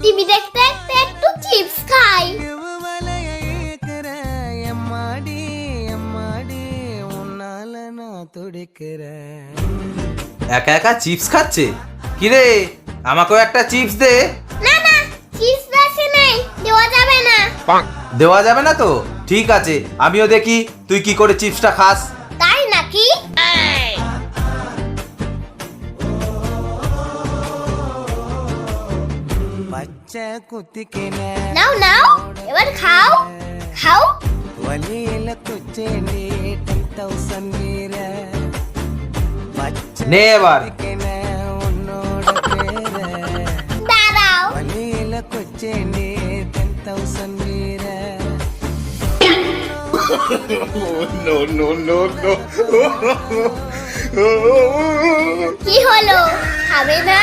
TV দেখতে দেখতে একটু চিপস খাই। একা একা চিপস খাচ্ছে? কিরে, আমাকেও একটা চিপস দে। না না, চিপস বেশি নেই, দেওয়া যাবে না। দেওয়া যাবে না তো? ঠিক আছে, আমিও দেখি তুই কি করে চিপসটা খাস। তাই নাকি? নাও নাও, এবার খাও খাও। নে এবার। দাঁড়াও। কি হলো, খাবে না?